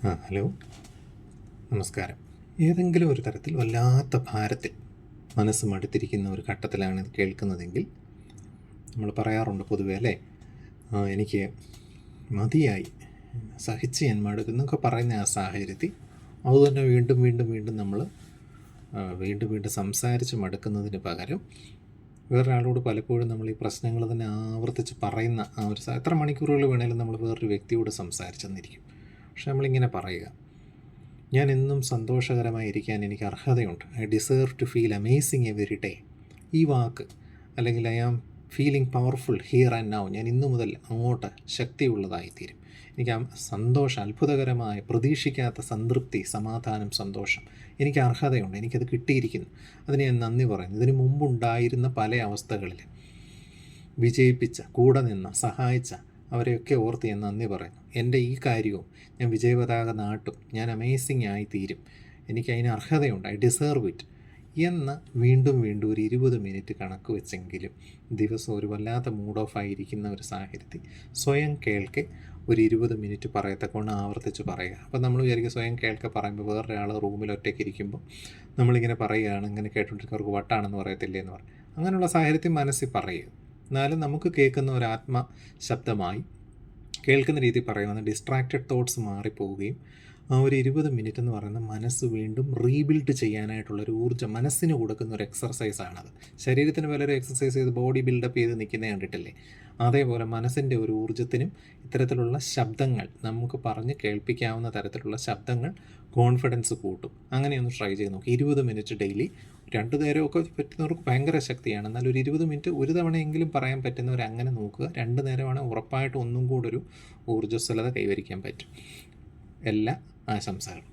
Hello, നമസ്കാരം. ഏതെങ്കിലും ഒരു തരത്തിൽ വല്ലാത്ത ഭാരത്തിൽ മനസ്സ് മടുത്തിരിക്കുന്ന ഒരു ഘട്ടത്തിലാണ് ഇത് കേൾക്കുന്നതെങ്കിൽ നമ്മൾ പറയാറുണ്ട് പൊതുവേ അല്ലേ, എനിക്ക് മതിയായി, സഹിച്ച് ഞാൻ മടുക്കുന്നൊക്കെ പറയുന്ന ആ സാഹചര്യത്തിൽ അതുതന്നെ വീണ്ടും വീണ്ടും വീണ്ടും നമ്മൾ വീണ്ടും വീണ്ടും സംസാരിച്ച് മടുക്കുന്നതിന് പകരം വേറൊരാളോട് പലപ്പോഴും നമ്മൾ ഈ പ്രശ്നങ്ങൾ തന്നെ ആവർത്തിച്ച് പറയുന്ന ആ ഒരു എത്ര മണിക്കൂറുകൾ വേണേലും നമ്മൾ വേറൊരു വ്യക്തിയോട് സംസാരിച്ചെന്നിരിക്കും. പക്ഷെ നമ്മളിങ്ങനെ പറയുക, ഞാൻ എന്നും സന്തോഷകരമായിരിക്കാൻ എനിക്ക് അർഹതയുണ്ട്, I deserve to feel amazing every day. ഈ വാക്ക്, അല്ലെങ്കിൽ I am feeling powerful here and now, ഞാൻ ഇന്നു മുതൽ അങ്ങോട്ട് ശക്തിയുള്ളതായിത്തീരും, എനിക്ക് സന്തോഷം, അത്ഭുതകരമായ പ്രതീക്ഷിക്കാത്ത സംതൃപ്തി, സമാധാനം, സന്തോഷം, എനിക്ക് അർഹതയുണ്ട്, എനിക്കത് കിട്ടിയിരിക്കുന്നു, അതിന് ഞാൻ നന്ദി പറയുന്നു. ഇതിനു മുമ്പുണ്ടായിരുന്ന പല അവസ്ഥകളിൽ വിജയിപ്പിച്ച, കൂടെ നിന്ന, സഹായിച്ച അവരെയൊക്കെ ഓർത്ത് ഞാൻ നന്ദി പറയുന്നു. എൻ്റെ ഈ കാര്യവും ഞാൻ വിജയപതാക നാട്ടും, ഞാൻ അമേസിങ് ആയിത്തീരും, എനിക്കതിന് അർഹതയുണ്ട്, ഐ ഡിസേർവ് ഇറ്റ് എന്ന് വീണ്ടും വീണ്ടും ഒരു 20 മിനിറ്റ് കണക്ക് വെച്ചെങ്കിലും ദിവസം ഒരു വല്ലാത്ത മൂഡ് ഓഫ് ആയിരിക്കുന്ന ഒരു സാഹചര്യത്തിൽ സ്വയം കേൾക്കെ ഒരു 20 മിനിറ്റ് പറയത്തക്കൊണ്ട് ആവർത്തിച്ച് പറയുക. അപ്പോൾ നമ്മൾ വിചാരിക്കും സ്വയം കേൾക്കെ പറയുമ്പോൾ വേറൊരാൾ റൂമിൽ ഒറ്റയ്ക്ക് ഇരിക്കുമ്പോൾ നമ്മളിങ്ങനെ പറയുകയാണ്, ഇങ്ങനെ കേട്ടുകൊണ്ടിരിക്കുന്നവർക്ക് വട്ടാണെന്ന് പറയത്തില്ലേ എന്ന് പറയും. അങ്ങനെയുള്ള സാഹചര്യത്തിൽ മനസ്സിൽ പറയുക. എന്നാലും നമുക്ക് കേൾക്കുന്ന ഒരു ആത്മ ശബ്ദമായി കേൾക്കുന്ന രീതി പറയുന്ന ഡിസ്ട്രാക്റ്റഡ് തോട്ട്സ് മാറിപ്പോവുകയും ആ ഒരു 20 മിനിറ്റ് എന്ന് പറയുന്ന മനസ്സ് വീണ്ടും റീബിൽഡ് ചെയ്യാനായിട്ടുള്ളൊരു ഊർജ്ജം മനസ്സിന് കൊടുക്കുന്ന ഒരു എക്സർസൈസാണത്. ശരീരത്തിന് പലരും എക്സർസൈസ് ചെയ്ത് ബോഡി ബിൽഡപ്പ് ചെയ്ത് നിൽക്കുന്നത് കണ്ടിട്ടില്ലേ? അതേപോലെ മനസ്സിൻ്റെ ഒരു ഊർജ്ജത്തിനും ഇത്തരത്തിലുള്ള ശബ്ദങ്ങൾ, നമുക്ക് പറഞ്ഞ് കേൾപ്പിക്കാവുന്ന തരത്തിലുള്ള ശബ്ദങ്ങൾ കോൺഫിഡൻസ് കൂട്ടും. അങ്ങനെയൊന്ന് ട്രൈ ചെയ്ത് നോക്കി. 20 മിനിറ്റ് ഡെയിലി. 2 നേരമൊക്കെ പറ്റുന്നവർക്ക് ഭയങ്കര ശക്തിയാണ്. എന്നാൽ ഒരു 20 മിനിറ്റ് ഒരു തവണയെങ്കിലും പറയാൻ പറ്റുന്നവർ അങ്ങനെ നോക്കുക. 2 നേരമാണ് ഉറപ്പായിട്ട് ഒന്നും കൂടെ ഒരു ഊർജ്ജസ്വലത കൈവരിക്കാൻ പറ്റും. എല്ലാ ആശംസകളും.